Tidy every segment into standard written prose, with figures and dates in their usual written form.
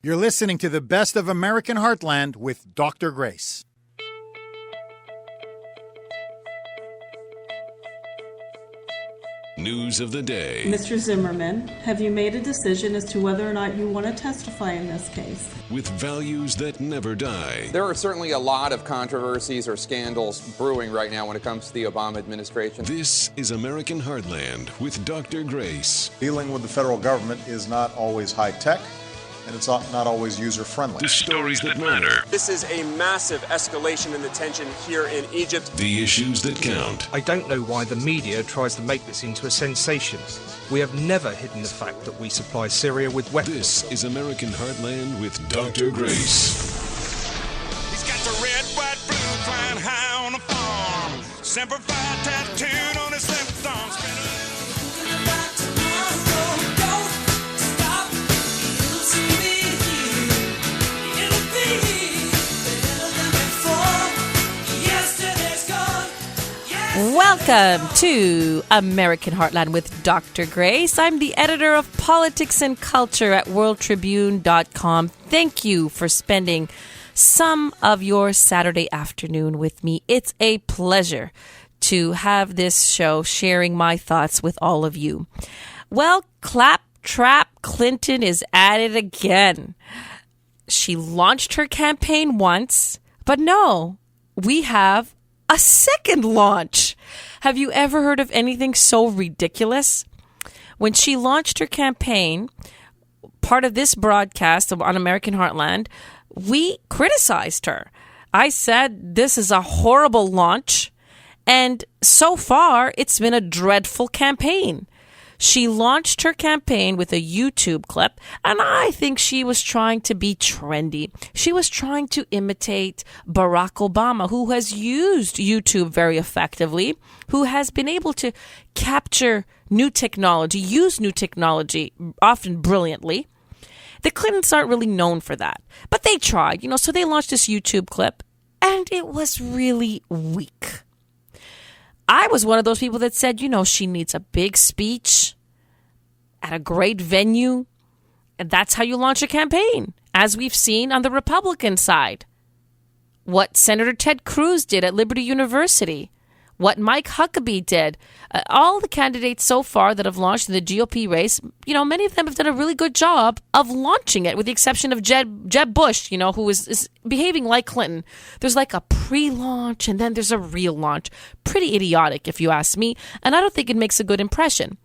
You're listening to the best of American Heartland with Dr. Grace. News of the day. Mr. Zimmerman, have you made a decision as to whether or not you want to testify in this case? With values that never die. There are certainly a lot of controversies or scandals brewing right now when it comes to the Obama administration. This is American Heartland with Dr. Grace. Dealing with the federal government is not always high-tech, and it's not always user-friendly. The stories that matter. This is a massive escalation in the tension here in Egypt. The issues that count. I don't know why the media tries to make this into a sensation. We have never hidden the fact that we supply Syria with weapons. This is American Heartland with Dr. Grace. He's got the red, white, blue flying high on the farm. Semper Fi tattooed on his left thumb. Welcome to American Heartland with Dr. Grace. I'm the editor of Politics and Culture at worldtribune.com. Thank you for spending some of your Saturday afternoon with me. It's a pleasure to have this show sharing my thoughts with all of you. Well, Claptrap Clinton is at it again. She launched her campaign once, but no, we have a second launch. Have you ever heard of anything so ridiculous? When she launched her campaign, part of this broadcast on American Heartland, we criticized her. I said, this is a horrible launch. And so far, it's been a dreadful campaign. She launched her campaign with a YouTube clip, and I think she was trying to be trendy. She was trying to imitate Barack Obama, who has used YouTube very effectively, who has been able to capture new technology, use new technology, often brilliantly. The Clintons aren't really known for that, but they tried, so they launched this YouTube clip, and it was really weak. I was one of those people that said, she needs a big speech at a great venue. And that's how you launch a campaign, as we've seen on the Republican side. What Senator Ted Cruz did at Liberty University, what Mike Huckabee did. All the candidates so far that have launched in the GOP race, many of them have done a really good job of launching it, with the exception of Jeb Bush, who is behaving like Clinton. There's like a pre-launch and then there's a real launch. Pretty idiotic, if you ask me, and I don't think it makes a good impression.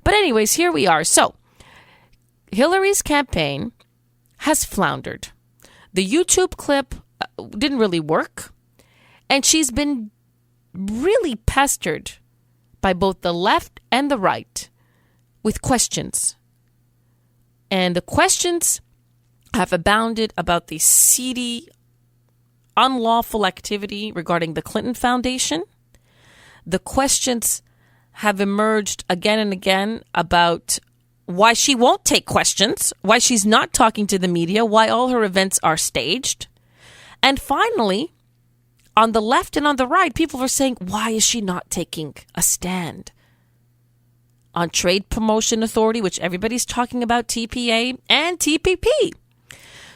But anyways, here we are. So, Hillary's campaign has floundered. The YouTube clip didn't really work, and she's been really pestered by both the left and the right with questions. And the questions have abounded about the seedy, unlawful activity regarding the Clinton Foundation. The questions have emerged again and again about why she won't take questions, why she's not talking to the media, why all her events are staged. And finally, on the left and on the right, people are saying, why is she not taking a stand on Trade Promotion Authority, which everybody's talking about, TPA and TPP?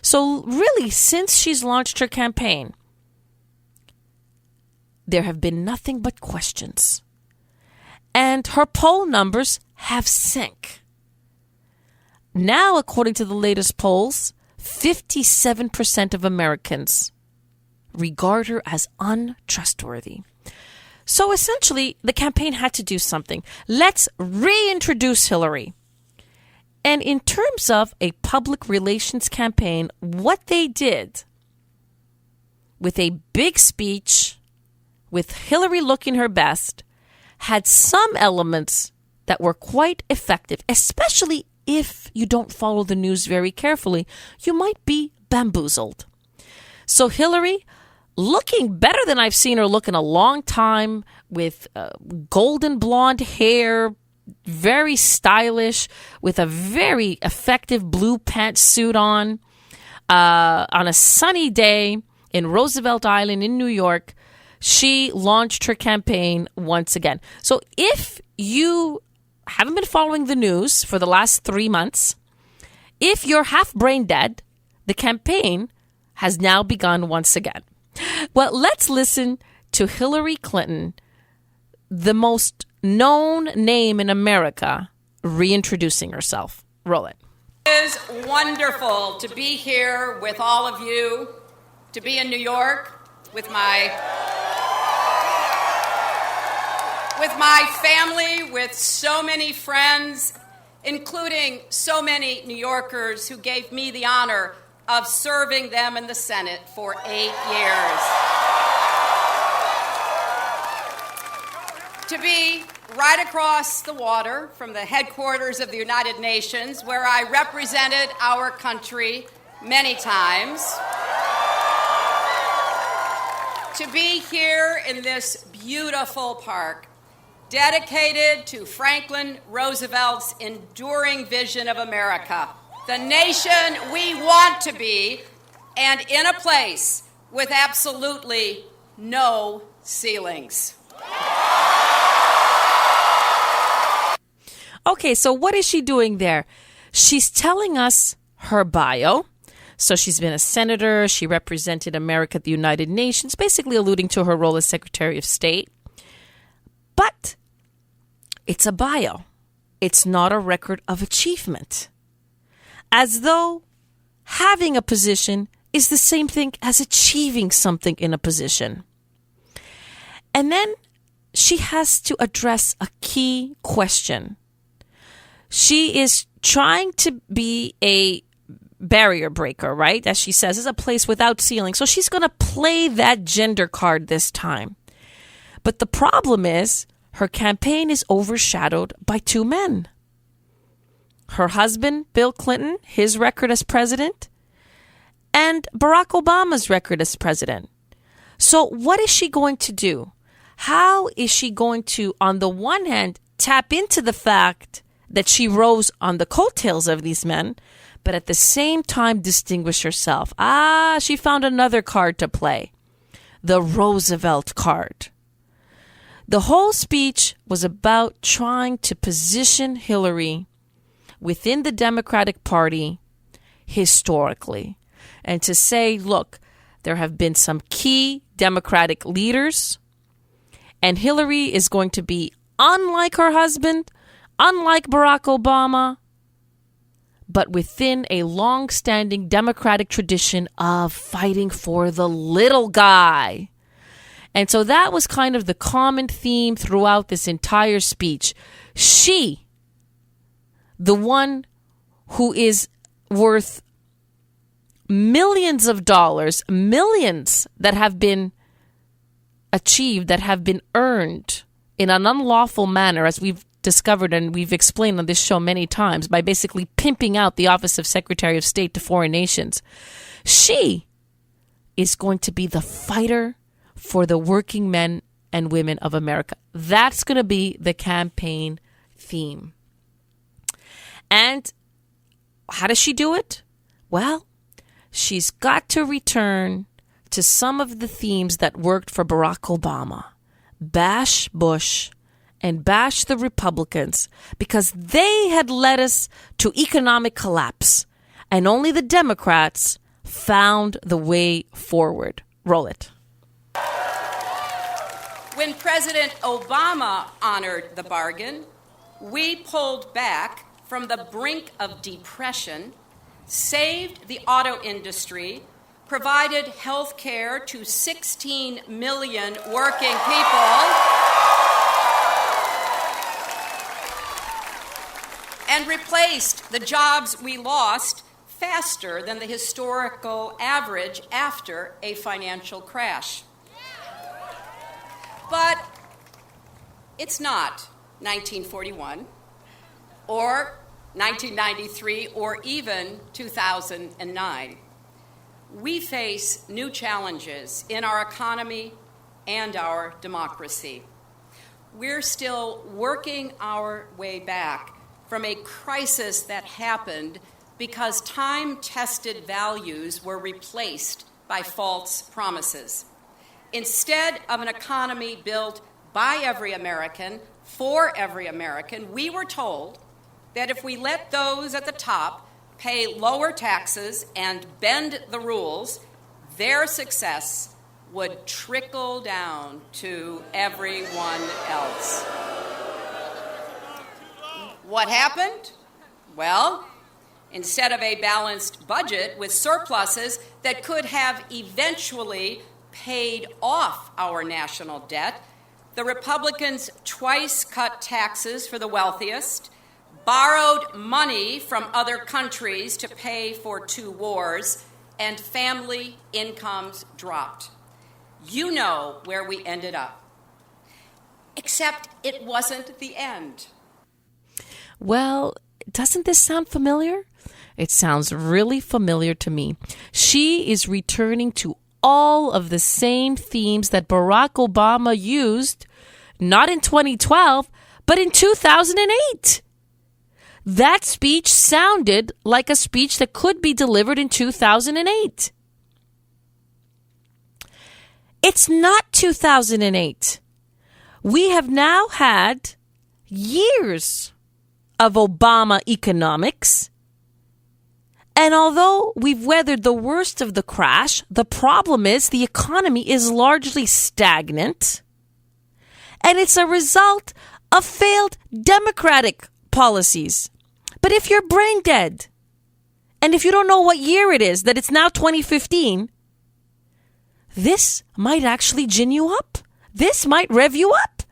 So really, since she's launched her campaign, there have been nothing but questions. And her poll numbers have sank. Now, according to the latest polls, 57% of Americans regard her as untrustworthy. So essentially, the campaign had to do something. Let's reintroduce Hillary. And in terms of a public relations campaign, what they did with a big speech, with Hillary looking her best, had some elements that were quite effective, especially if you don't follow the news very carefully. You might be bamboozled. So Hillary, looking better than I've seen her look in a long time, with golden blonde hair, very stylish, with a very effective blue pantsuit on a sunny day in Roosevelt Island in New York, she launched her campaign once again. So if you haven't been following the news for the last 3 months, if you're half brain dead, the campaign has now begun once again. Well, let's listen to Hillary Clinton, the most known name in America, reintroducing herself. Roll it. It is wonderful to be here with all of you, to be in New York with my family, with so many friends, including so many New Yorkers who gave me the honor of serving them in the Senate for 8 years. To be right across the water from the headquarters of the United Nations, where I represented our country many times. To be here in this beautiful park, dedicated to Franklin Roosevelt's enduring vision of America, the nation we want to be, and in a place with absolutely no ceilings. Okay, so what is she doing there? She's telling us her bio. So she's been a senator. She represented America at the United Nations, basically alluding to her role as Secretary of State. But it's a bio. It's not a record of achievement. As though having a position is the same thing as achieving something in a position. And then she has to address a key question. She is trying to be a barrier breaker, right? As she says, it's a place without ceiling. So she's going to play that gender card this time. But the problem is her campaign is overshadowed by two men. Her husband, Bill Clinton, his record as president, and Barack Obama's record as president. So what is she going to do? How is she going to, on the one hand, tap into the fact that she rose on the coattails of these men, but at the same time distinguish herself? She found another card to play. The Roosevelt card. The whole speech was about trying to position Hillary within the Democratic Party historically. And to say, look, there have been some key Democratic leaders, and Hillary is going to be unlike her husband, unlike Barack Obama, but within a long-standing Democratic tradition of fighting for the little guy. And so that was kind of the common theme throughout this entire speech. She, the one who is worth millions of dollars, millions that have been achieved, that have been earned in an unlawful manner, as we've discovered and we've explained on this show many times, by basically pimping out the office of Secretary of State to foreign nations. She is going to be the fighter for the working men and women of America. That's going to be the campaign theme. And how does she do it? Well, she's got to return to some of the themes that worked for Barack Obama. Bash Bush and bash the Republicans because they had led us to economic collapse, and only the Democrats found the way forward. Roll it. When President Obama honored the bargain, we pulled back from the brink of depression, saved the auto industry, provided health care to 16 million working people, and replaced the jobs we lost faster than the historical average after a financial crash. But it's not 1941 or 1993 or even 2009. We face new challenges in our economy and our democracy. We're still working our way back from a crisis that happened because time-tested values were replaced by false promises. Instead of an economy built by every American, for every American, we were told that if we let those at the top pay lower taxes, and bend the rules, their success would trickle down to everyone else. What happened? Well, instead of a balanced budget with surpluses that could have eventually paid off our national debt, the Republicans twice cut taxes for the wealthiest, borrowed money from other countries to pay for 2 wars, and family incomes dropped. You know where we ended up. Except it wasn't the end. Well, doesn't this sound familiar? It sounds really familiar to me. She is returning to all of the same themes that Barack Obama used, not in 2012, but in 2008. That speech sounded like a speech that could be delivered in 2008. It's not 2008. We have now had years of Obama economics. And although we've weathered the worst of the crash, the problem is the economy is largely stagnant. And it's a result of failed Democratic policies. But if you're brain dead, and if you don't know what year it is, that it's now 2015, this might actually gin you up. This might rev you up.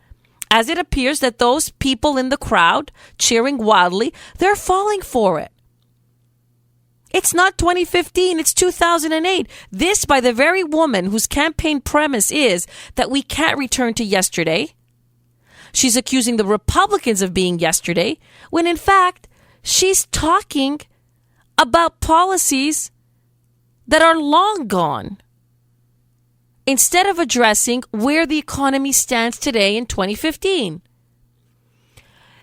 As it appears that those people in the crowd cheering wildly, they're falling for it. It's not 2015, it's 2008. This by the very woman whose campaign premise is that we can't return to yesterday. She's accusing the Republicans of being yesterday, when in fact, she's talking about policies that are long gone, instead of addressing where the economy stands today in 2015.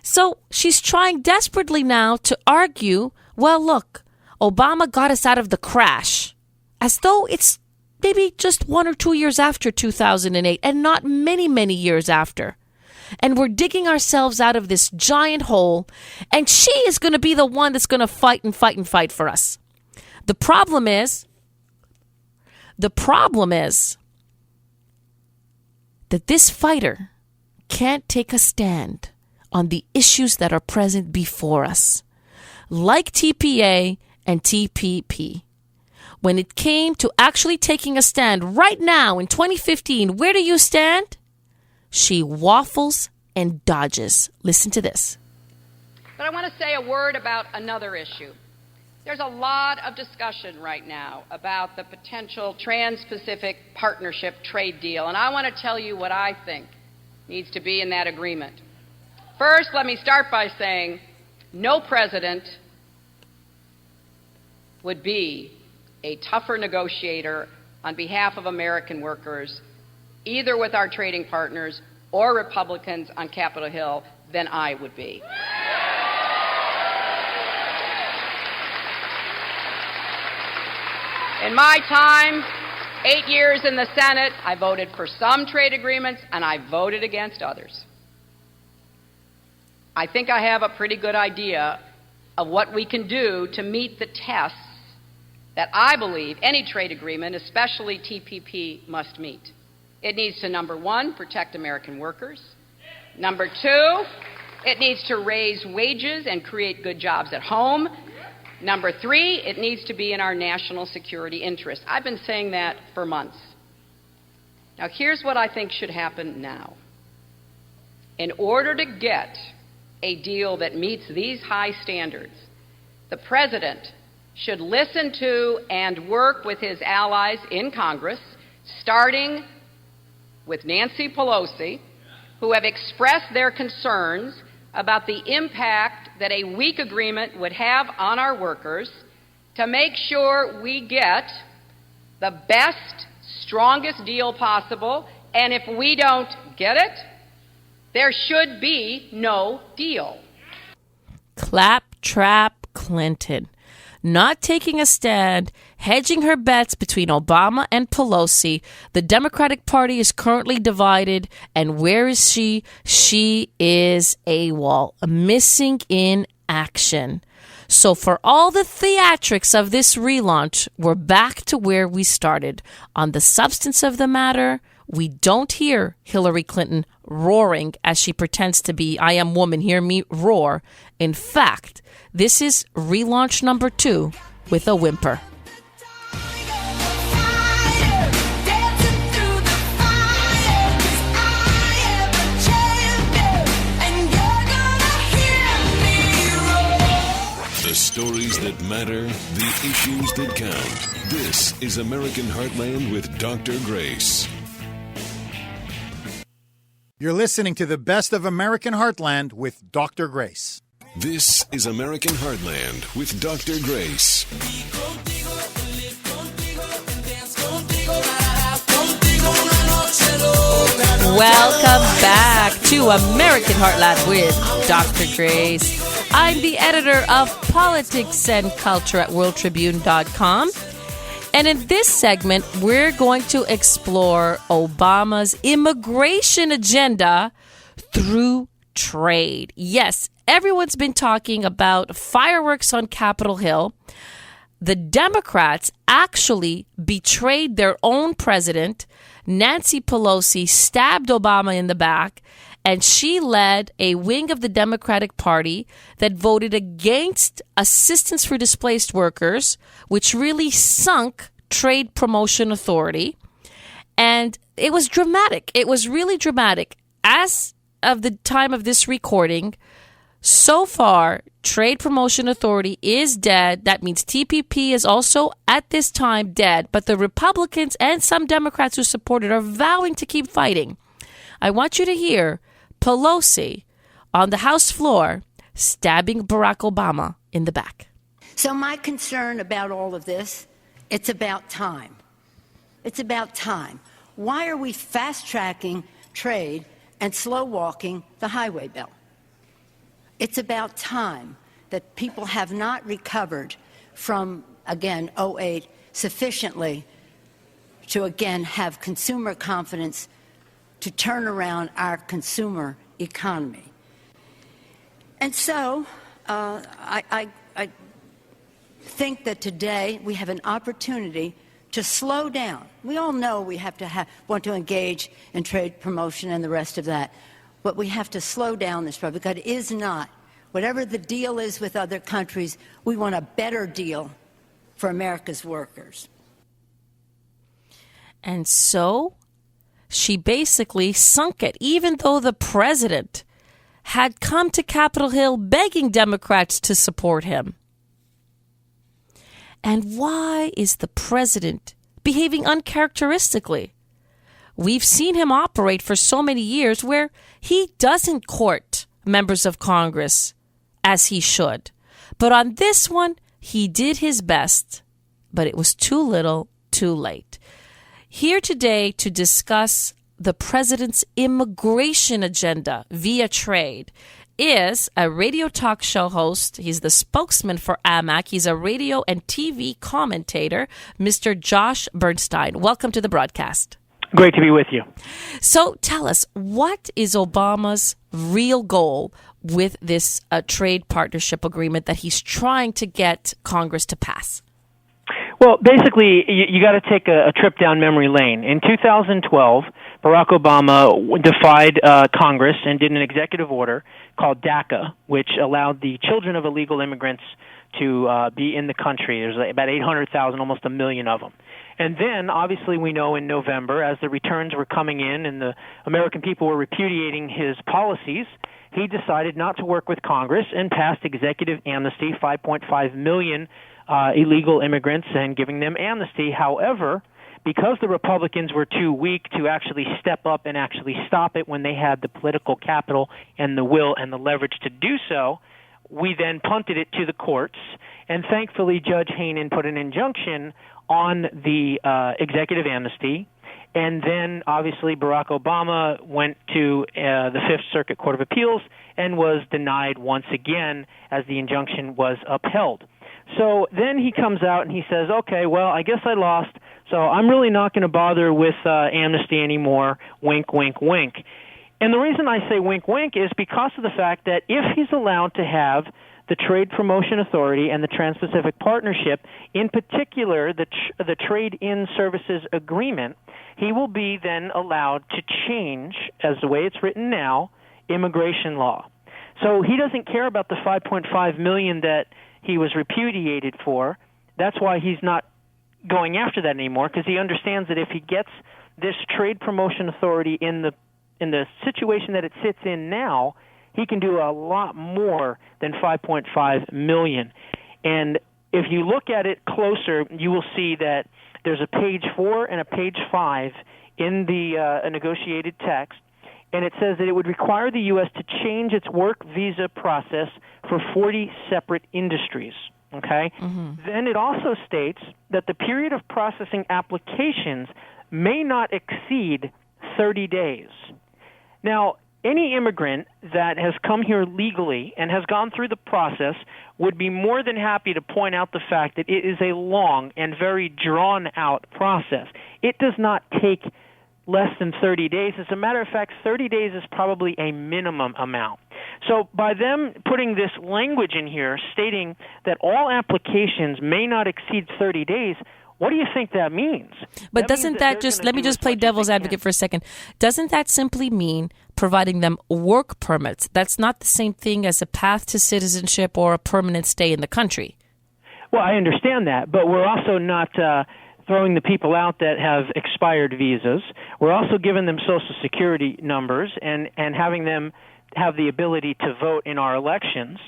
So she's trying desperately now to argue, well, look, Obama got us out of the crash, as though it's maybe just 1 or 2 years after 2008 and not many, many years after. And we're digging ourselves out of this giant hole, and she is going to be the one that's going to fight and fight and fight for us. The problem is that this fighter can't take a stand on the issues that are present before us, like TPA and TPP. When it came to actually taking a stand right now in 2015, where do you stand? She waffles and dodges. Listen to this. But I want to say a word about another issue. There's a lot of discussion right now about the potential Trans-Pacific Partnership trade deal, and I want to tell you what I think needs to be in that agreement. First, let me start by saying no president would be a tougher negotiator on behalf of American workers, either with our trading partners or Republicans on Capitol Hill, than I would be. In my time, 8 years in the Senate, I voted for some trade agreements and I voted against others. I think I have a pretty good idea of what we can do to meet the tests that I believe any trade agreement, especially TPP, must meet. It needs to, number one, protect American workers. Number two, it needs to raise wages and create good jobs at home. Number three, it needs to be in our national security interest. I've been saying that for months. Now, here's what I think should happen now. In order to get a deal that meets these high standards, the President should listen to and work with his allies in Congress, starting with Nancy Pelosi, who have expressed their concerns about the impact that a weak agreement would have on our workers, to make sure we get the best, strongest deal possible, and if we don't get it, there should be no deal. Claptrap Clinton. Not taking a stand, hedging her bets between Obama and Pelosi. The Democratic Party is currently divided. And where is she? She is AWOL, missing in action. So for all the theatrics of this relaunch, we're back to where we started. On the substance of the matter, we don't hear Hillary Clinton roaring as she pretends to be, I am woman, hear me roar. In fact, this is relaunch number 2 with a whimper. The stories that matter, the issues that count. This is American Heartland with Dr. Grace. You're listening to the best of American Heartland with Dr. Grace. This is American Heartland with Dr. Grace. Welcome back to American Heartland with Dr. Grace. I'm the editor of Politics and Culture at worldtribune.com. And in this segment, we're going to explore Obama's immigration agenda through trade. Yes, everyone's been talking about fireworks on Capitol Hill. The Democrats actually betrayed their own president. Nancy Pelosi stabbed Obama in the back, and she led a wing of the Democratic Party that voted against assistance for displaced workers, which really sunk Trade Promotion Authority. And it was dramatic. It was really dramatic. As of the time of this recording, so far, Trade Promotion Authority is dead. That means TPP is also at this time dead. But the Republicans and some Democrats who support it are vowing to keep fighting. I want you to hear Pelosi on the House floor stabbing Barack Obama in the back. So my concern about all of this, it's about time. It's about time. Why are we fast-tracking trade and slow-walking the highway bill? It's about time that people have not recovered from, again, 2008 sufficiently to, again, have consumer confidence to turn around our consumer economy. And so I think that today we have an opportunity to slow down. We all know we have to want to engage in trade promotion and the rest of that. But we have to slow down this problem because it is not. Whatever the deal is with other countries, we want a better deal for America's workers. And so she basically sunk it, even though the president had come to Capitol Hill begging Democrats to support him. And why is the president behaving uncharacteristically? We've seen him operate for so many years where he doesn't court members of Congress as he should. But on this one, he did his best, but it was too little, too late. Here today to discuss the president's immigration agenda via trade is a radio talk show host. He's the spokesman for AMAC. He's a radio and TV commentator, Mr. Josh Bernstein. Welcome to the broadcast. Great to be with you. So tell us, what is Obama's real goal with this trade partnership agreement that he's trying to get Congress to pass? Well, basically, you got to take a trip down memory lane. In 2012, Barack Obama defied Congress and did an executive order called DACA, which allowed the children of illegal immigrants to be in the country. There's about 800,000, almost a million of them. And then, obviously, we know in November, as the returns were coming in and the American people were repudiating his policies, he decided not to work with Congress and passed executive amnesty, 5.5 million illegal immigrants, and giving them amnesty. However, because the Republicans were too weak to actually step up and actually stop it when they had the political capital and the will and the leverage to do so, we then punted it to the courts. And thankfully, Judge Hainan put an injunction on the executive amnesty. And then, obviously, Barack Obama went to the Fifth Circuit Court of Appeals and was denied once again as the injunction was upheld. So then he comes out and he says, okay, well, I guess I lost, so I'm really not going to bother with amnesty anymore, wink, wink, wink. And the reason I say wink, wink is because of the fact that if he's allowed to have the Trade Promotion Authority and the Trans-Pacific Partnership, in particular the Trade-in Services Agreement, he will be then allowed to change, as the way it's written now, immigration law. So he doesn't care about the $5.5 million that he was repudiated for. That's why he's not going after that anymore, because he understands that if he gets this Trade Promotion Authority in the situation that it sits in now, he can do a lot more than $5.5 million. And if you look at it closer, you will see that there's a page 4 and a page 5 in the negotiated text, and it says that it would require the U.S. to change its work visa process for 40 separate industries. Okay? Then it also states that the period of processing applications may not exceed 30 days. Now, any immigrant that has come here legally and has gone through the process would be more than happy to point out the fact that it is a long and very drawn-out process. It does not take less than 30 days. As a matter of fact, 30 days is probably a minimum amount. So by them putting this language in here stating that all applications may not exceed 30 days, what do you think that means? But doesn't that just, let me just play devil's advocate for a second. Doesn't that simply mean providing them work permits? That's not the same thing as a path to citizenship or a permanent stay in the country. Well, I understand that, but we're also not throwing the people out that have expired visas. We're also giving them Social Security numbers and having them have the ability to vote in our elections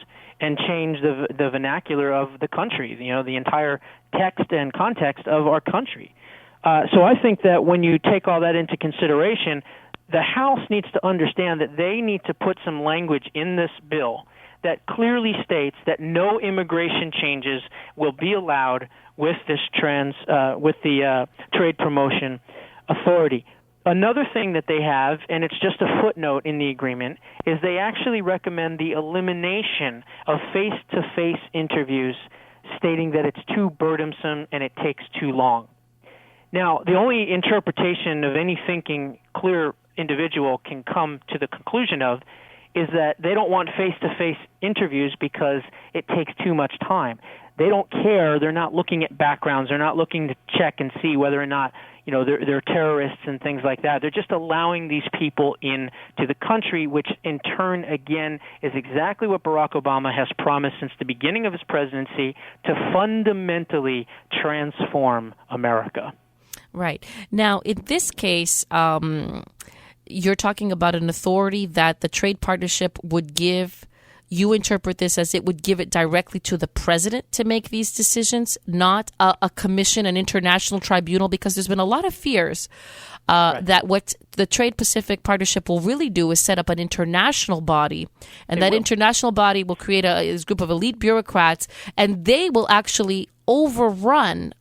and change the vernacular of the country, the entire text and context of our country. So I think that when you take all that into consideration, the House needs to understand that they need to put some language in this bill that clearly states that no immigration changes will be allowed with this with the Trade Promotion Authority. Another thing that they have, and it's just a footnote in the agreement, is they actually recommend the elimination of face-to-face interviews, stating that it's too burdensome and it takes too long. Now, the only interpretation of any thinking, clear individual can come to the conclusion of is that they don't want face-to-face interviews because it takes too much time. They don't care. They're not looking at backgrounds. They're not looking to check and see whether or not they're terrorists and things like that. They're just allowing these people in to the country, which in turn, again, is exactly what Barack Obama has promised since the beginning of his presidency, to fundamentally transform America. Right. Now, in this case, you're talking about an authority that the trade partnership would give. You interpret this as it would give it directly to the president to make these decisions, not a commission, an international tribunal, because there's been a lot of fears that what the Trade Pacific Partnership will really do is set up an international body, and that international body will create a group of elite bureaucrats, and they will actually override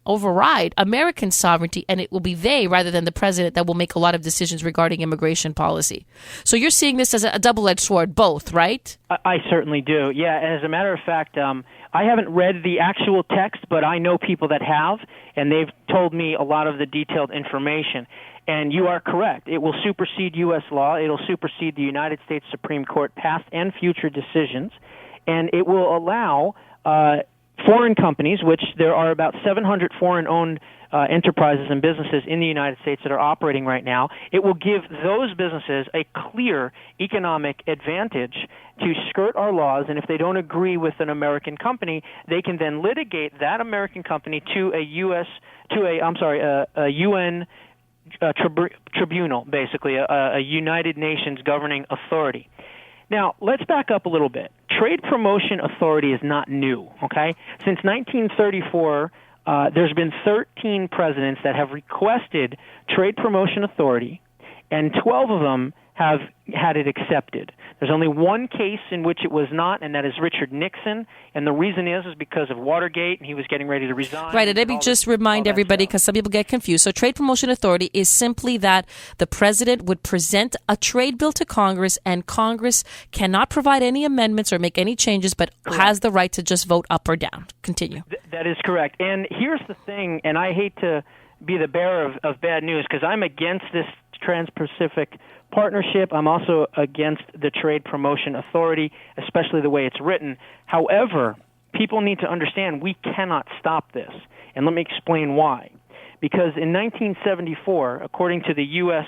American sovereignty, and it will be they rather than the president that will make a lot of decisions regarding immigration policy. So you're seeing this as a double-edged sword, both, right? I certainly do. Yeah, and as a matter of fact, I haven't read the actual text, but I know people that have, and they've told me a lot of the detailed information. And you are correct. It will supersede U.S. law. It'll supersede the United States Supreme Court past and future decisions, and it will allow foreign companies, which there are about 700 foreign-owned enterprises and businesses in the United States that are operating right now. It will give those businesses a clear economic advantage to skirt our laws, and if they don't agree with an American company, they can then litigate that American company to a UN tribunal, basically, a United Nations governing authority. Now, let's back up a little bit. Trade Promotion Authority is not new, okay? Since 1934, there's been 13 presidents that have requested Trade Promotion Authority, and 12 of them have had it accepted. There's only one case in which it was not, and that is Richard Nixon. And the reason is because of Watergate, and he was getting ready to resign. Right, and let me just remind everybody, because some people get confused. So Trade Promotion Authority is simply that the president would present a trade bill to Congress, and Congress cannot provide any amendments or make any changes, but has the right to just vote up or down. Continue. That is correct. And here's the thing, and I hate to be the bearer of bad news, because I'm against this Trans-Pacific Partnership. I'm also against the Trade Promotion Authority, especially the way it's written. However, people need to understand we cannot stop this. And let me explain why. Because in 1974, according to the U.S.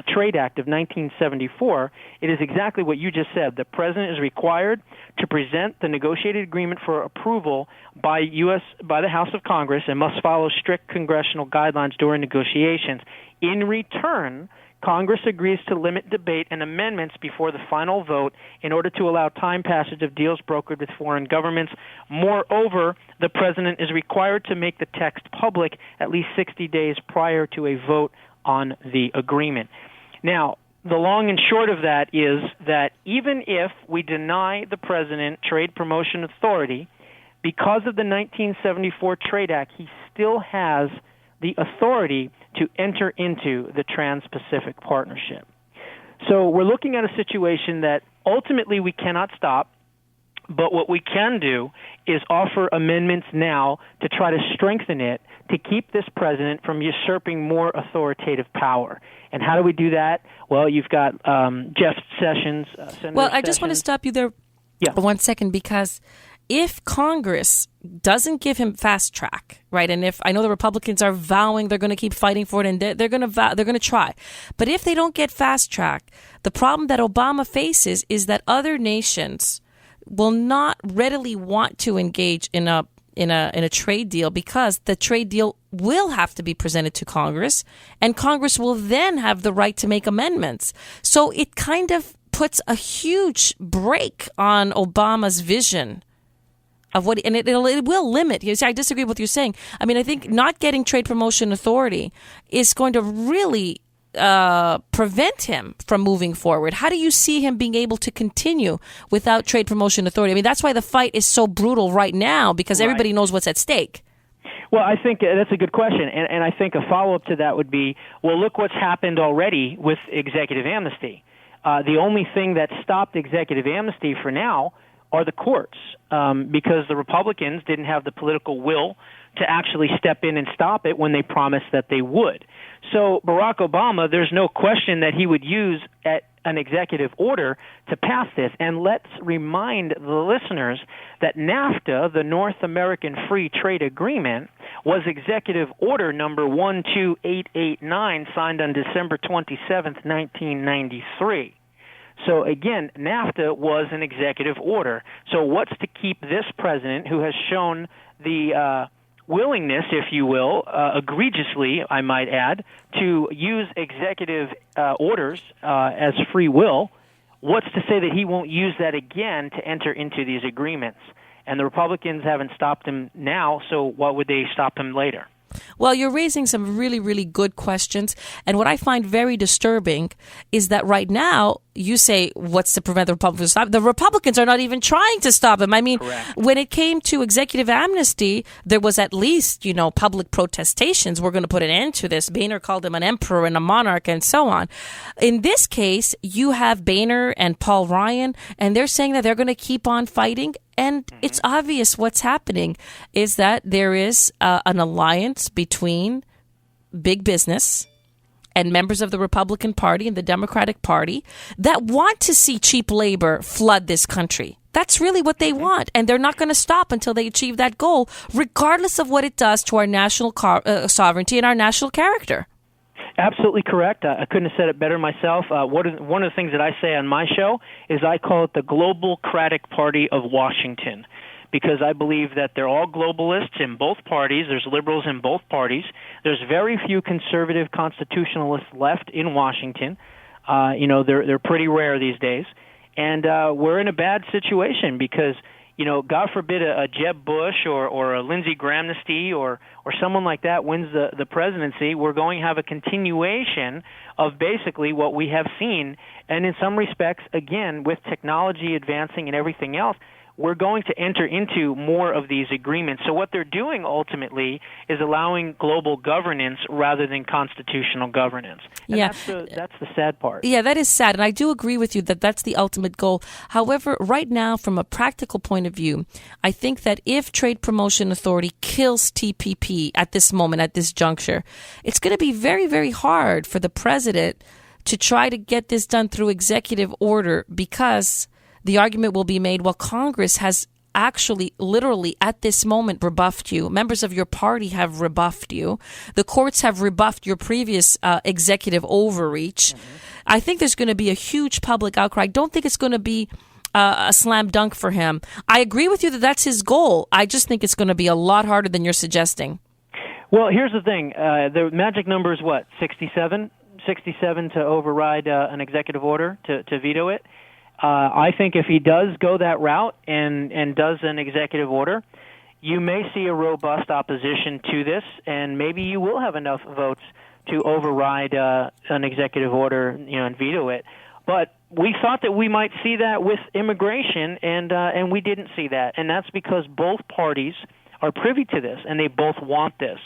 Trade Act of 1974, it is exactly what you just said. The president is required to present the negotiated agreement for approval by the House of Congress and must follow strict congressional guidelines during negotiations. In return, Congress agrees to limit debate and amendments before the final vote in order to allow time passage of deals brokered with foreign governments. Moreover, the president is required to make the text public at least 60 days prior to a vote on the agreement. Now, the long and short of that is that even if we deny the president trade promotion authority, because of the 1974 Trade Act, he still has the authority to enter into the Trans-Pacific Partnership. So we're looking at a situation that ultimately we cannot stop, but what we can do is offer amendments now to try to strengthen it to keep this president from usurping more authoritative power. And how do we do that? Well, you've got Jeff Sessions, Senator Well, I just want to stop you there for 1 second, because if Congress doesn't give him fast track, right, and if I know the Republicans are vowing they're going to keep fighting for it, and they're going to try, but if they don't get fast track, the problem that Obama faces is that other nations will not readily want to engage in a trade deal, because the trade deal will have to be presented to Congress, and Congress will then have the right to make amendments. So it kind of puts a huge brake on Obama's vision of what, and it will limit. You see, I disagree with what you're saying. I mean, I think not getting trade promotion authority is going to really prevent him from moving forward. How do you see him being able to continue without trade promotion authority? I mean, that's why the fight is so brutal right now, because everybody knows what's at stake. Well, I think that's a good question, and I think a follow-up to that would be, well, look what's happened already with executive amnesty. The only thing that stopped executive amnesty for now are the courts, because the Republicans didn't have the political will to actually step in and stop it when they promised that they would. So Barack Obama, there's no question that he would use an executive order to pass this. And let's remind the listeners that NAFTA, the North American Free Trade Agreement, was executive order number 12889, signed on December 27th, 1993. So again, NAFTA was an executive order. So what's to keep this president, who has shown the willingness, if you will, egregiously, I might add, to use executive orders as free will, what's to say that he won't use that again to enter into these agreements? And the Republicans haven't stopped him now, so why would they stop him later? Well, you're raising some really, really good questions. And what I find very disturbing is that right now you say, what's to prevent the Republicans from stopping? The Republicans are not even trying to stop him. I mean, when it came to executive amnesty, there was at least, public protestations. We're going to put an end to this. Boehner called him an emperor and a monarch and so on. In this case, you have Boehner and Paul Ryan, and they're saying that they're going to keep on fighting. And it's obvious what's happening is that there is an alliance between big business and members of the Republican Party and the Democratic Party that want to see cheap labor flood this country. That's really what they want, and they're not going to stop until they achieve that goal, regardless of what it does to our national sovereignty and our national character. Absolutely correct. I couldn't have said it better myself. One of the things that I say on my show is I call it the Global-Cratic Party of Washington, because I believe that they're all globalists in both parties. There's liberals in both parties. There's very few conservative constitutionalists left in Washington. They're pretty rare these days. And we're in a bad situation because, God forbid a Jeb Bush or a Lindsey Graham-Nesty or someone like that wins the presidency, we're going to have a continuation of basically what we have seen. And in some respects, again, with technology advancing and everything else, we're going to enter into more of these agreements. So what they're doing ultimately is allowing global governance rather than constitutional governance. And that's the sad part. Yeah, that is sad. And I do agree with you that that's the ultimate goal. However, right now, from a practical point of view, I think that if Trade Promotion Authority kills TPP at this moment, at this juncture, it's going to be very, very hard for the president to try to get this done through executive order, because the argument will be made, well, Congress has actually literally at this moment rebuffed you. Members of your party have rebuffed you. The courts have rebuffed your previous executive overreach. I think there's going to be a huge public outcry. I don't think it's going to be a slam dunk for him. I agree with you that that's his goal. I just think it's going to be a lot harder than you're suggesting. Well, here's the thing. The magic number is what, 67? 67 to override an executive order, to veto it. I think if he does go that route and does an executive order, you may see a robust opposition to this, and maybe you will have enough votes to override an executive order, and veto it. But we thought that we might see that with immigration, and we didn't see that, and that's because both parties are privy to this, and they both want this.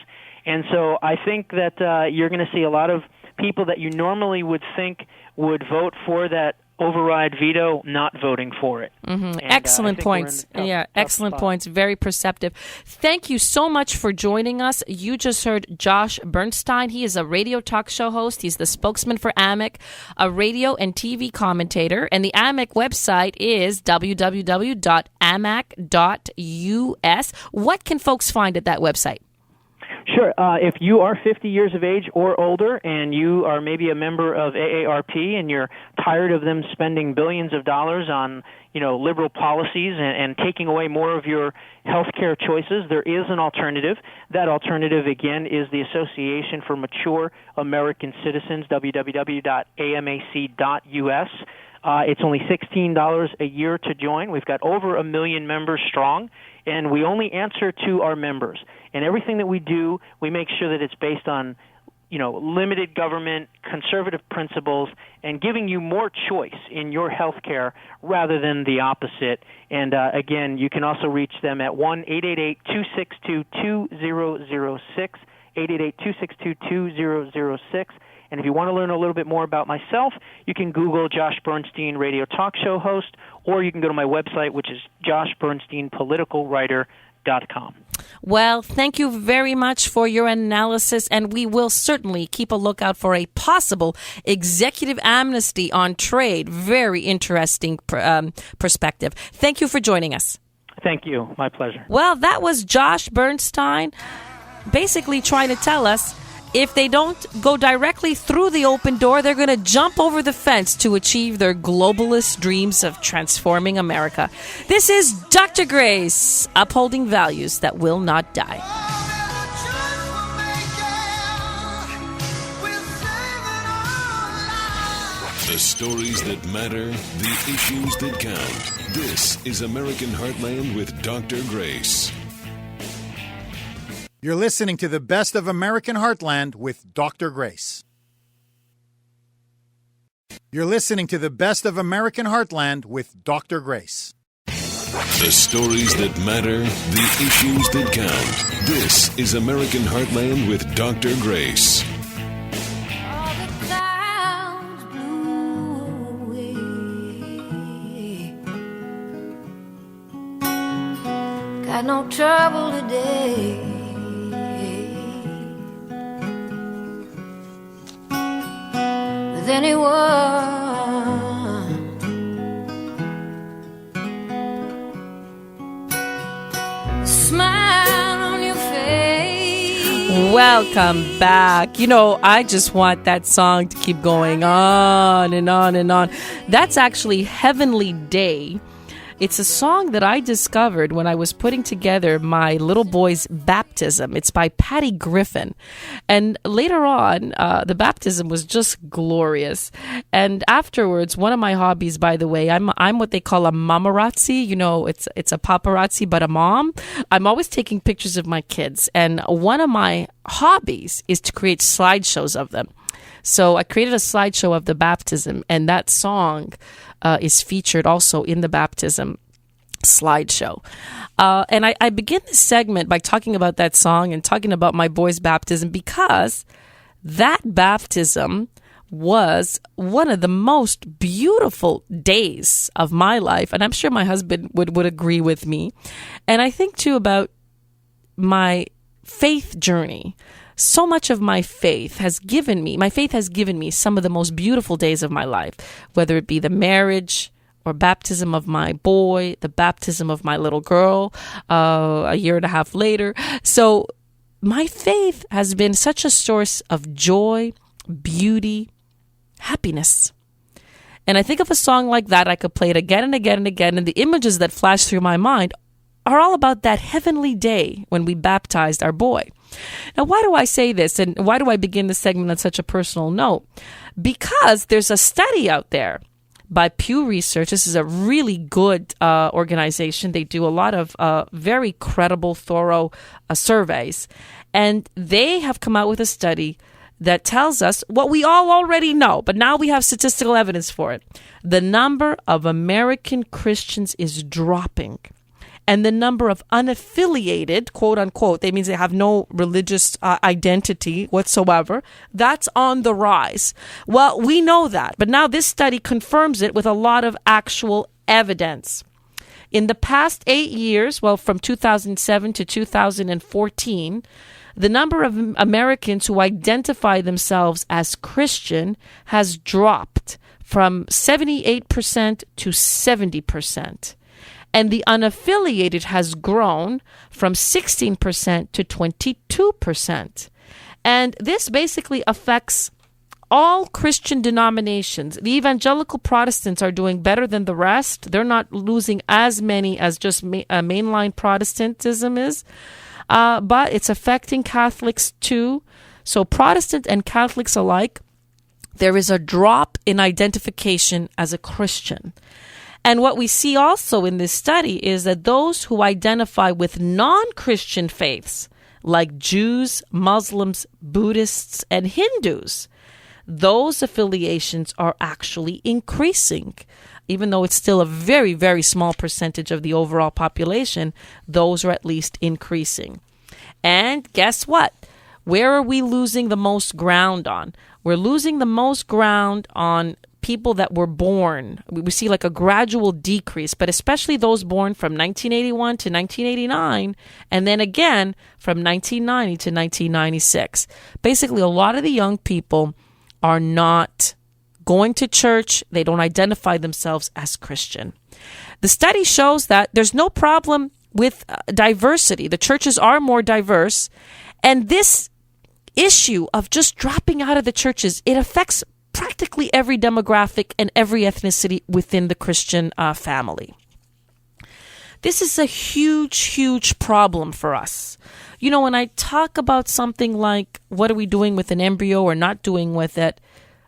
And so I think that you're going to see a lot of people that you normally would think would vote for that override veto not voting for it. Mm-hmm. Excellent points. Excellent points. Very perceptive. Thank you so much for joining us. You just heard Josh Bernstein. He is a radio talk show host. He's the spokesman for AMIC, a radio and TV commentator. And the AMIC website is www.amac.us. What can folks find at that website? Sure. If you are 50 years of age or older and you are maybe a member of AARP and you're tired of them spending billions of dollars on, liberal policies and taking away more of your health care choices, there is an alternative. That alternative, again, is the Association for Mature American Citizens, www.amac.us. It's only $16 a year to join. We've got over 1 million members strong, and we only answer to our members. And everything that we do, we make sure that it's based on, limited government, conservative principles, and giving you more choice in your health care rather than the opposite. And again, you can also reach them at 1-888-262-2006, 888-262-2006. And if you want to learn a little bit more about myself, you can Google Josh Bernstein radio talk show host, or you can go to my website, which is joshbernsteinpoliticalwriter.com. Well, thank you very much for your analysis, and we will certainly keep a lookout for a possible executive amnesty on trade. Very interesting perspective. Thank you for joining us. Thank you. My pleasure. Well, that was Josh Bernstein basically trying to tell us if they don't go directly through the open door, they're going to jump over the fence to achieve their globalist dreams of transforming America. This is Dr. Grace, upholding values that will not die. The stories that matter, the issues that count. This is American Heartland with Dr. Grace. You're listening to the best of American Heartland with Dr. Grace. You're listening to the best of American Heartland with Dr. Grace. The stories that matter, the issues that count. This is American Heartland with Dr. Grace. All the clouds blew away. Got no trouble today. Anyone. Smile on your face. Welcome back. I just want that song to keep going on and on and on. That's actually Heavenly Day. It's a song that I discovered when I was putting together my little boy's baptism. It's by Patty Griffin. And later on, the baptism was just glorious. And afterwards, one of my hobbies, by the way, I'm what they call a mamarazzi. It's a paparazzi, but a mom. I'm always taking pictures of my kids. And one of my hobbies is to create slideshows of them. So I created a slideshow of the baptism, and that song is featured also in the baptism. slideshow. And I begin this segment by talking about that song and talking about my boy's baptism because that baptism was one of the most beautiful days of my life. And I'm sure my husband would agree with me. And I think too about my faith journey. So much of my faith has given me some of the most beautiful days of my life, whether it be the marriage or baptism of my boy, the baptism of my little girl, a year and a half later. So my faith has been such a source of joy, beauty, happiness. And I think of a song like that, I could play it again and again and again, and the images that flash through my mind are all about that heavenly day when we baptized our boy. Now, why do I say this, and why do I begin this segment on such a personal note? Because there's a study out there by Pew Research. This is a really good organization. They do a lot of very credible, thorough surveys, and they have come out with a study that tells us what we all already know, but now we have statistical evidence for it. The number of American Christians is dropping. And the number of unaffiliated, quote unquote, that means they have no religious identity whatsoever, that's on the rise. Well, we know that, but now this study confirms it with a lot of actual evidence. In the past 8 years, well, from 2007 to 2014, the number of Americans who identify themselves as Christian has dropped from 78% to 70%. And the unaffiliated has grown from 16% to 22%. And this basically affects all Christian denominations. The evangelical Protestants are doing better than the rest. They're not losing as many as just mainline Protestantism is. But it's affecting Catholics too. So Protestant and Catholics alike, there is a drop in identification as a Christian. And what we see also in this study is that those who identify with non-Christian faiths, like Jews, Muslims, Buddhists, and Hindus, those affiliations are actually increasing. Even though it's still a very, very small percentage of the overall population, those are at least increasing. And guess what? Where are we losing the most ground on? We're losing the most ground on people that were born. We see like a gradual decrease, but especially those born from 1981 to 1989, and then again from 1990 to 1996. Basically, a lot of the young people are not going to church. They don't identify themselves as Christian. The study shows that there's no problem with diversity. The churches are more diverse, and this issue of just dropping out of the churches, it affects practically every demographic and every ethnicity within the Christian family. This is a huge, huge problem for us. You know, when I talk about something like what are we doing with an embryo or not doing with it,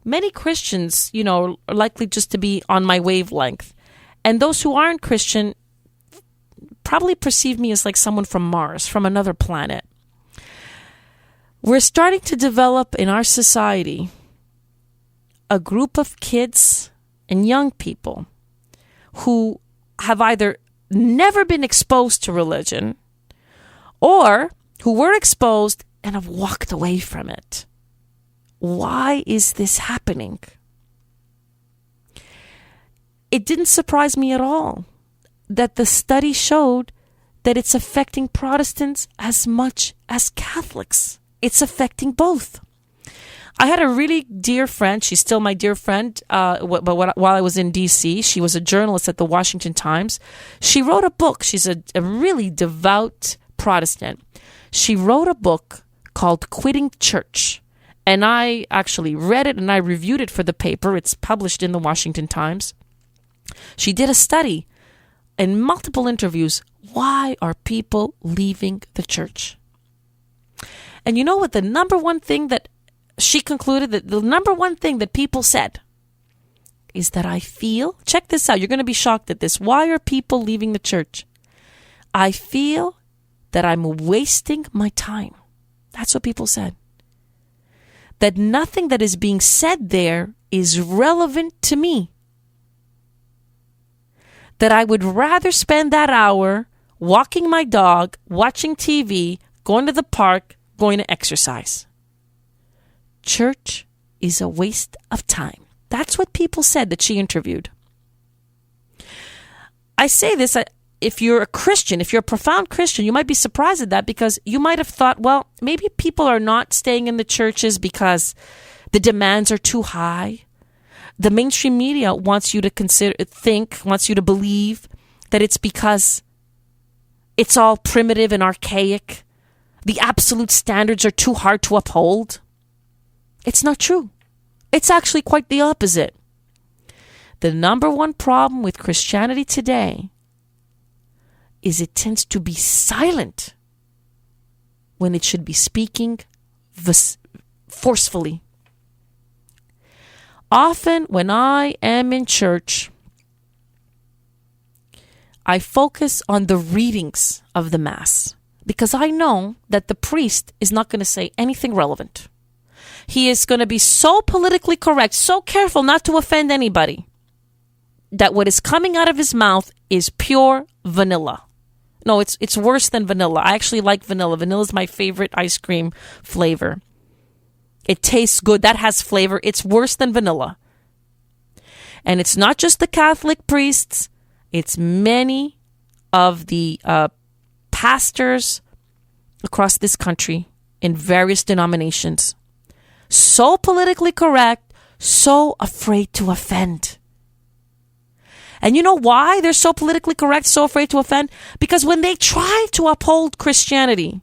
many Christians, you know, are likely just to be on my wavelength. And those who aren't Christian probably perceive me as like someone from Mars, from another planet. We're starting to develop in our society a group of kids and young people who have either never been exposed to religion or who were exposed and have walked away from it. Why is this happening? It didn't surprise me at all that the study showed that it's affecting Protestants as much as Catholics. It's affecting both. I had a really dear friend. She's still my dear friend. But while I was in D.C., she was a journalist at the Washington Times. She wrote a book. She's a really devout Protestant. She wrote a book called Quitting Church. And I actually read it and I reviewed it for the paper. It's published in the Washington Times. She did a study and multiple interviews. Why are people leaving the church? And you know what? The number one thing that she concluded, that the number one thing that people said is that I feel, check this out, you're going to be shocked at this. Why are people leaving the church? I feel that I'm wasting my time. That's what people said. That nothing that is being said there is relevant to me. that I would rather spend that hour walking my dog, watching TV, going to the park, going to exercise. Church is a waste of time. That's what people said that she interviewed. I say this, if you're a Christian, if you're a profound Christian, you might be surprised at that because you might have thought, well, maybe people are not staying in the churches because the demands are too high. The mainstream media wants you to wants you to believe that it's because it's all primitive and archaic. The absolute standards are too hard to uphold. It's not true. It's actually quite the opposite. The number one problem with Christianity today is it tends to be silent when it should be speaking forcefully. Often when I am in church, I focus on the readings of the Mass because I know that the priest is not going to say anything relevant. He is going to be so politically correct, so careful not to offend anybody, that what is coming out of his mouth is pure vanilla. No, it's worse than vanilla. I actually like vanilla. Vanilla is my favorite ice cream flavor. It tastes good. That has flavor. It's worse than vanilla. And it's not just the Catholic priests. It's many of the pastors across this country in various denominations. So politically correct, so afraid to offend. And you know why they're so politically correct, so afraid to offend? Because when they try to uphold Christianity,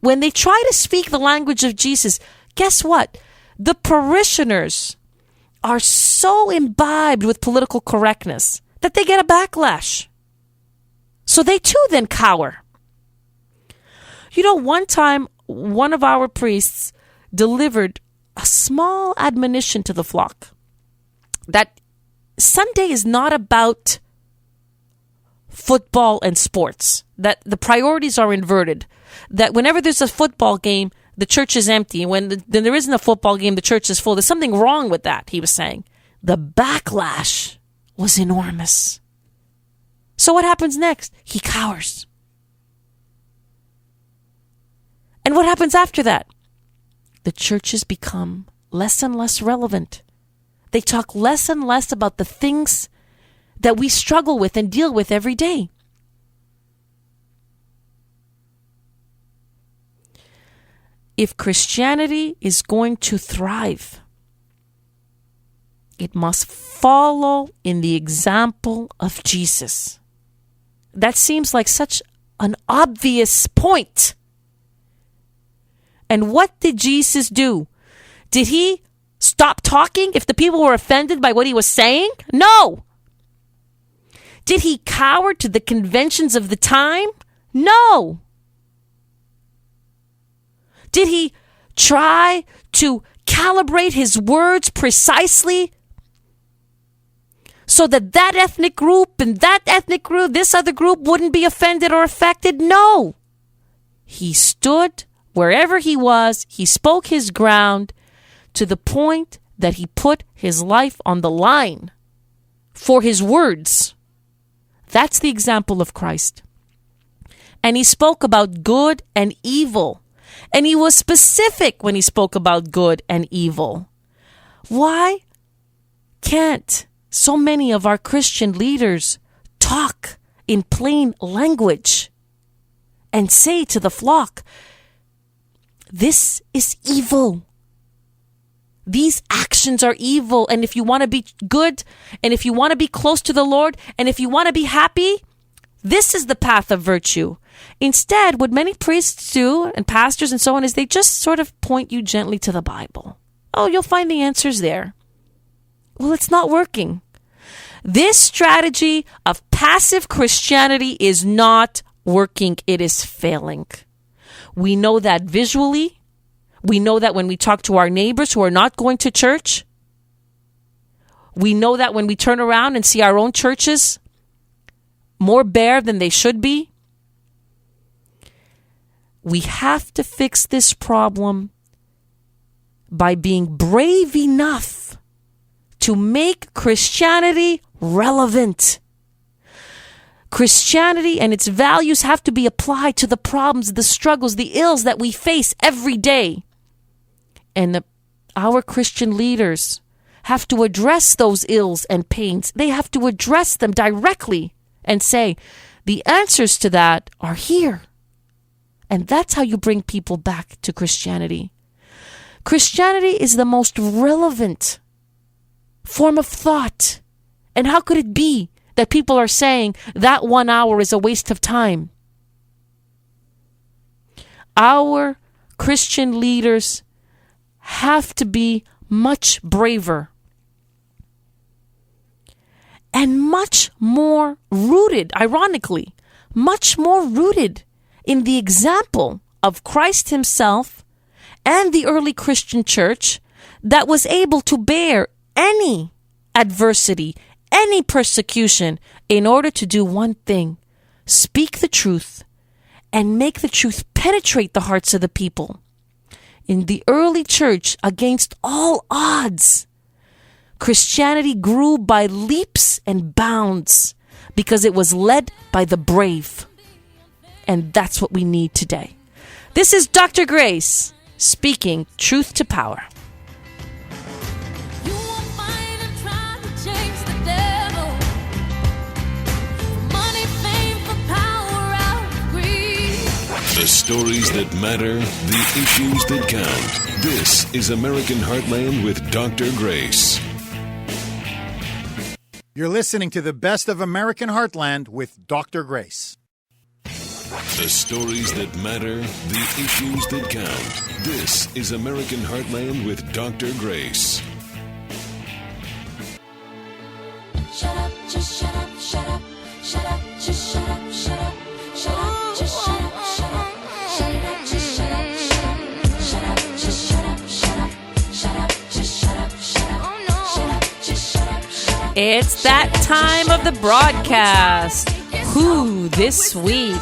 when they try to speak the language of Jesus, guess what? The parishioners are so imbibed with political correctness that they get a backlash. So they too then cower. You know, one time, one of our priests delivered a small admonition to the flock that Sunday is not about football and sports, that the priorities are inverted, that whenever there's a football game, the church is empty. And when there isn't a football game, the church is full. There's something wrong with that, he was saying. The backlash was enormous. So what happens next? He cowers. And what happens after that? The churches become less and less relevant. They talk less and less about the things that we struggle with and deal with every day. If Christianity is going to thrive, it must follow in the example of Jesus. That seems like such an obvious point. And what did Jesus do? Did he stop talking if the people were offended by what he was saying? No. Did he cower to the conventions of the time? No. Did he try to calibrate his words precisely so that that ethnic group and that ethnic group, this other group wouldn't be offended or affected? No. He stood wherever he was, he spoke his ground to the point that he put his life on the line for his words. That's the example of Christ. And he spoke about good and evil. And he was specific when he spoke about good and evil. Why can't so many of our Christian leaders talk in plain language and say to the flock, this is evil. These actions are evil. And if you want to be good, and if you want to be close to the Lord, and if you want to be happy, this is the path of virtue. Instead, what many priests do, and pastors and so on, is they just sort of point you gently to the Bible. Oh, you'll find the answers there. Well, it's not working. This strategy of passive Christianity is not working. It is failing. We know that visually. We know that when we talk to our neighbors who are not going to church. We know that when we turn around and see our own churches more bare than they should be. We have to fix this problem by being brave enough to make Christianity relevant. Christianity and its values have to be applied to the problems, the struggles, the ills that we face every day. And our Christian leaders have to address those ills and pains. They have to address them directly and say, the answers to that are here. And that's how you bring people back to Christianity. Christianity is the most relevant form of thought. And how could it be that people are saying that 1 hour is a waste of time? Our Christian leaders have to be much braver and much more rooted, ironically, much more rooted in the example of Christ himself and the early Christian church that was able to bear any adversity, any persecution in order to do one thing: speak the truth and make the truth penetrate the hearts of the people. In the early church, against all odds, Christianity grew by leaps and bounds because it was led by the brave. And that's what we need today. This is Dr. Grace speaking truth to power. The stories that matter, the issues that count. This is American Heartland with Dr. Grace. You're listening to the best of American Heartland with Dr. Grace. The stories that matter, the issues that count. This is American Heartland with Dr. Grace. Shut up, just shut up, shut up, shut up, just shut up, shut up, shut up, just shut up, shut up, shut up, just shut up, shut up, just shut up, shut up, shut up, just shut up, shut up, shut up, just shut up, shut up. It's that time of the broadcast. Who this week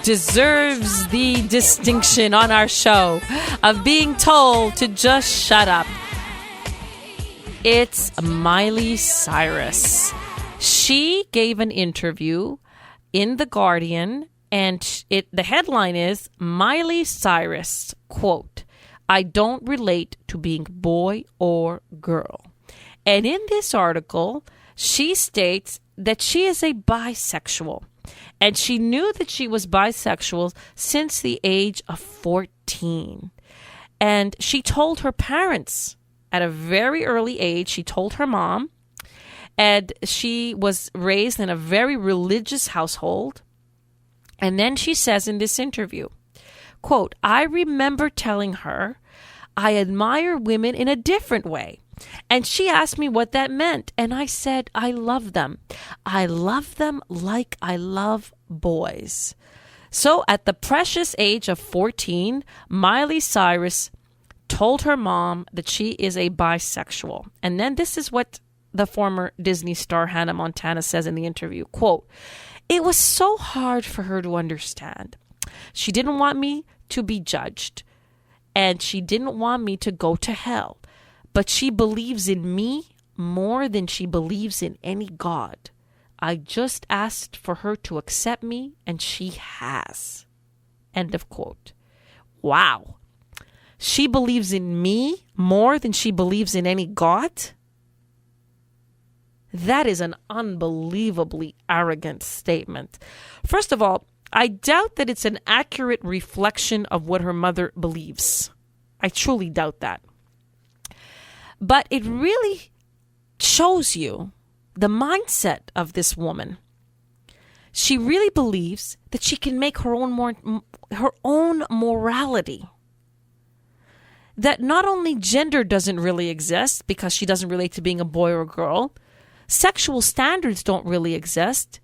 deserves the distinction on our show of being told to just shut up? It's Miley Cyrus. She gave an interview in The Guardian, and the headline is Miley Cyrus, quote, "I don't relate to being boy or girl." And in this article, she states that she is a bisexual. And she knew that she was bisexual since the age of 14. And she told her parents at a very early age. She told her mom. And she was raised in a very religious household. And then she says in this interview, quote, "I remember telling her I admire women in a different way. And she asked me what that meant. And I said, I love them. I love them like I love boys." So at the precious age of 14, Miley Cyrus told her mom that she is a bisexual. And then this is what the former Disney star Hannah Montana says in the interview, quote, "It was so hard for her to understand. She didn't want me to be judged. And she didn't want me to go to hell. But she believes in me more than she believes in any God. I just asked for her to accept me, and she has." End of quote. Wow. She believes in me more than she believes in any God? That is an unbelievably arrogant statement. First of all, I doubt that it's an accurate reflection of what her mother believes. I truly doubt that. But it really shows you the mindset of this woman. She really believes that she can make her own morality. That not only gender doesn't really exist because she doesn't relate to being a boy or a girl, sexual standards don't really exist,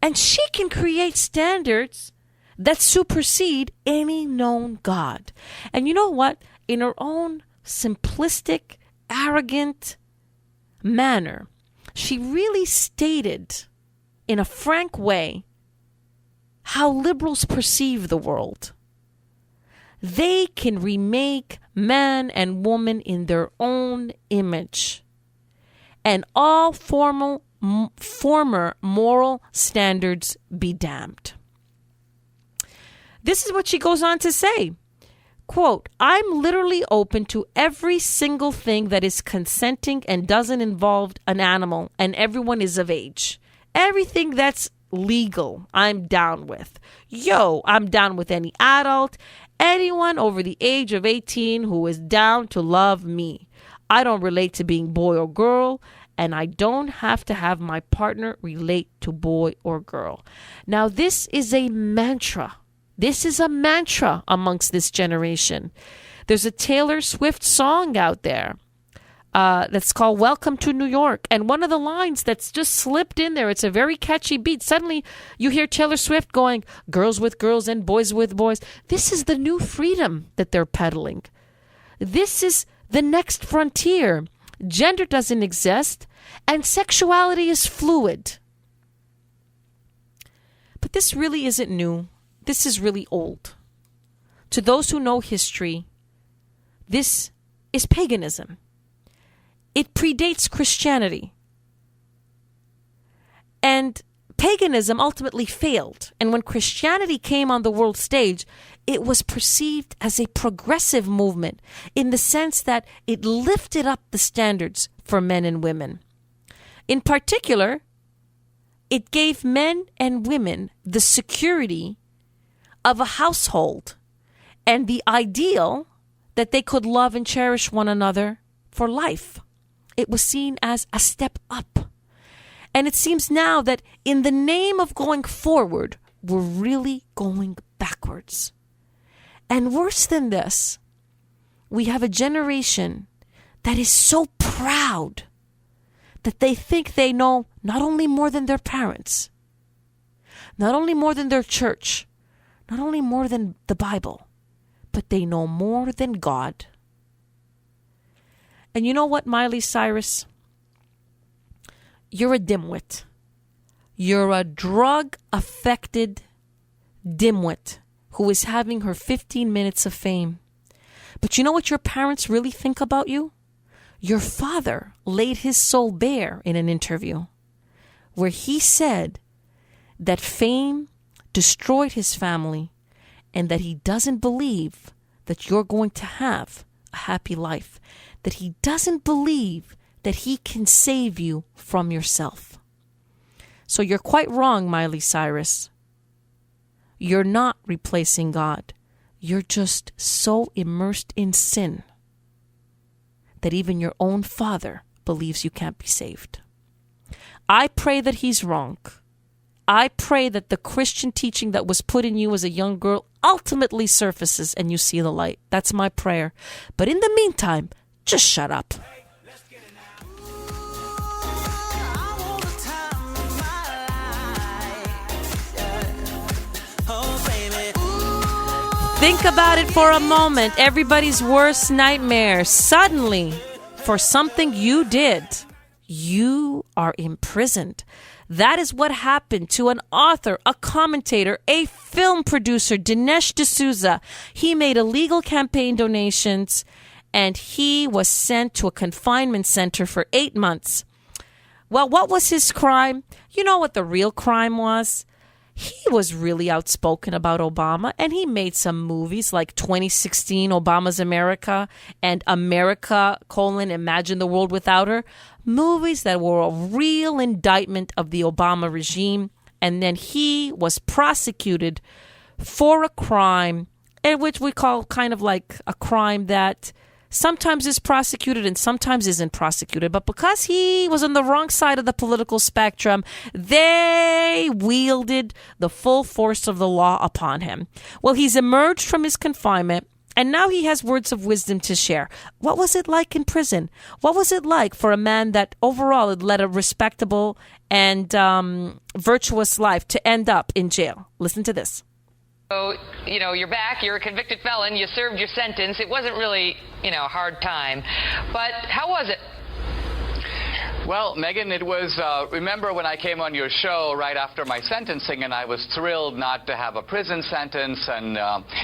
and she can create standards that supersede any known God. And you know what? In her own simplistic, arrogant manner, she really stated in a frank way how liberals perceive the world. They can remake man and woman in their own image. And all formal former moral standards be damned. This is what she goes on to say. Quote, I'm literally open to every single thing that is consenting and doesn't involve an animal and everyone is of age. Everything that's legal, I'm down with. I'm down with any adult, anyone over the age of 18 who is down to love me. I don't relate to being boy or girl, and I don't have to have my partner relate to boy or girl. Now, this is a mantra. This is a mantra amongst this generation. There's a Taylor Swift song out there that's called Welcome to New York. And one of the lines that's just slipped in there, it's a very catchy beat. Suddenly you hear Taylor Swift going, girls with girls and boys with boys. This is the new freedom that they're peddling. This is the next frontier. Gender doesn't exist and sexuality is fluid. But this really isn't new. This is really old. To those who know history, this is paganism. It predates Christianity. And paganism ultimately failed. And when Christianity came on the world stage, it was perceived as a progressive movement in the sense that it lifted up the standards for men and women. In particular, it gave men and women the security of a household and the ideal that they could love and cherish one another for life. It was seen as a step up. And it seems now that in the name of going forward, we're really going backwards. And worse than this, we have a generation that is so proud that they think they know not only more than their parents, not only more than their church, not only more than the Bible, but they know more than God. And you know what, Miley Cyrus? You're a dimwit. You're a drug-affected dimwit who is having her 15 minutes of fame. But you know what your parents really think about you? Your father laid his soul bare in an interview where he said that fame destroyed his family and that he doesn't believe that you're going to have a happy life, that he doesn't believe that he can save you from yourself. So you're quite wrong, Miley Cyrus. You're not replacing God. You're just so immersed in sin that even your own father believes you can't be saved. I pray that he's wrong. I pray that the Christian teaching that was put in you as a young girl ultimately surfaces and you see the light. That's my prayer. But in the meantime, just shut up. Think about it for a moment. Everybody's worst nightmare. Suddenly, for something you did, you are imprisoned. That is what happened to an author, a commentator, a film producer, Dinesh D'Souza. He made illegal campaign donations and he was sent to a confinement center for 8 months. Well, what was his crime? You know what the real crime was? He was really outspoken about Obama, and he made some movies like 2016, Obama's America, and America, Imagine the World Without Her. Movies that were a real indictment of the Obama regime. And then he was prosecuted for a crime, which we call kind of like a crime that sometimes is prosecuted and sometimes isn't prosecuted. But because he was on the wrong side of the political spectrum, they wielded the full force of the law upon him. Well, he's emerged from his confinement and now he has words of wisdom to share. What was it like in prison? What was it like for a man that overall had led a respectable and virtuous life to end up in jail? Listen to this. So, you're back, you're a convicted felon, you served your sentence. It wasn't really, a hard time. But how was it? Well, Megan, it was, remember when I came on your show right after my sentencing, and I was thrilled not to have a prison sentence and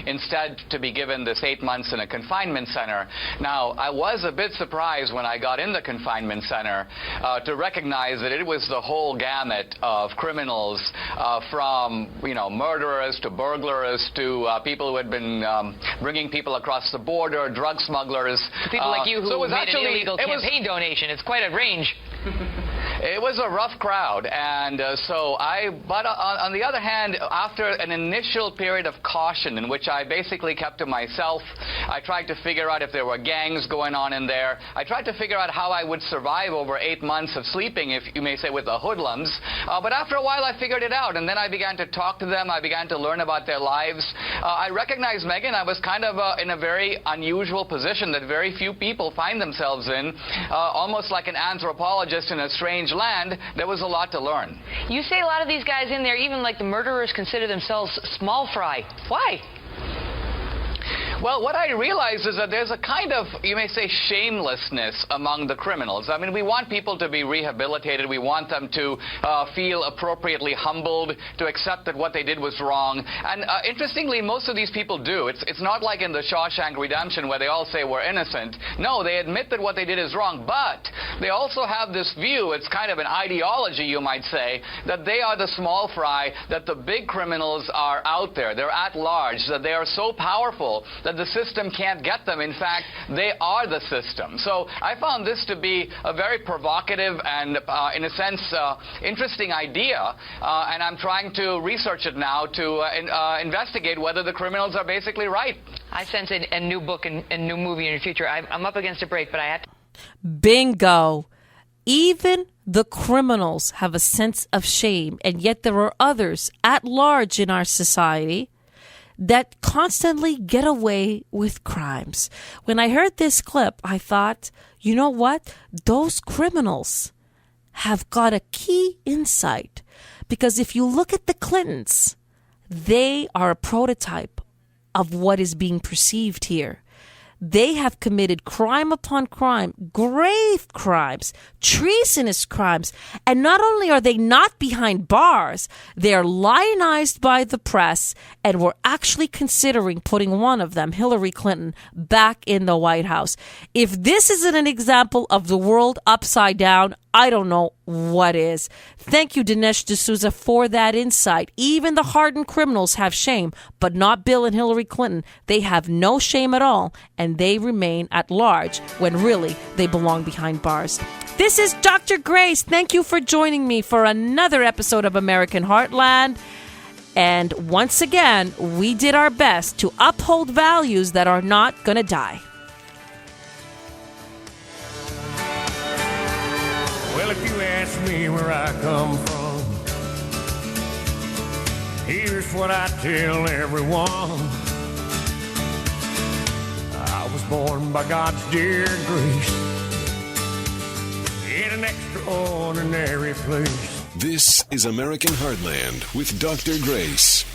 instead to be given this 8 months in a confinement center. Now, I was a bit surprised when I got in the confinement center to recognize that it was the whole gamut of criminals, from, murderers to burglars to people who had been bringing people across the border, drug smugglers. People like you who so it was made actually, an illegal campaign donation. It's quite a range. It was a rough crowd, and but on the other hand, after an initial period of caution in which I basically kept to myself, I tried to figure out if there were gangs going on in there. I tried to figure out how I would survive over 8 months of sleeping, if you may say, with the hoodlums. But after a while, I figured it out, and then I began to talk to them. I began to learn about their lives. I recognized, Megan, I was kind of in a very unusual position that very few people find themselves in, almost like an anthropologist in a strange land. There was a lot to learn. You say a lot of these guys in there, even like the murderers, consider themselves small fry. Why? Well, what I realize is that there's a kind of, you may say, shamelessness among the criminals. I mean, we want people to be rehabilitated. We want them to feel appropriately humbled, to accept that what they did was wrong. And interestingly, most of these people do. It's not like in the Shawshank Redemption where they all say we're innocent. No, they admit that what they did is wrong. But they also have this view, it's kind of an ideology, you might say, that they are the small fry, that the big criminals are out there. They're at large, that they are so powerful that the system can't get them. In fact, they are the system. So I found this to be a very provocative and, in a sense, interesting idea. And I'm trying to research it now to investigate whether the criminals are basically right. I sense a new book and new movie in your future. I'm up against a break, but I have to... Bingo. Even the criminals have a sense of shame, and yet there are others at large in our society that constantly get away with crimes. When I heard this clip, I thought, you know what? Those criminals have got a key insight. Because if you look at the Clintons, they are a prototype of what is being perceived here. They have committed crime upon crime, grave crimes, treasonous crimes. And not only are they not behind bars, they are lionized by the press, and we're actually considering putting one of them, Hillary Clinton, back in the White House. If this isn't an example of the world upside down, I don't know what is. Thank you, Dinesh D'Souza, for that insight. Even the hardened criminals have shame, but not Bill and Hillary Clinton. They have no shame at all, and they remain at large when really they belong behind bars. This is Dr. Grace. Thank you for joining me for another episode of American Heartland. And once again, we did our best to uphold values that are not going to die. Well, if you ask me where I come from, here's what I tell everyone. I was born by God's dear grace in an extraordinary place. This is American Heartland with Dr. Grace.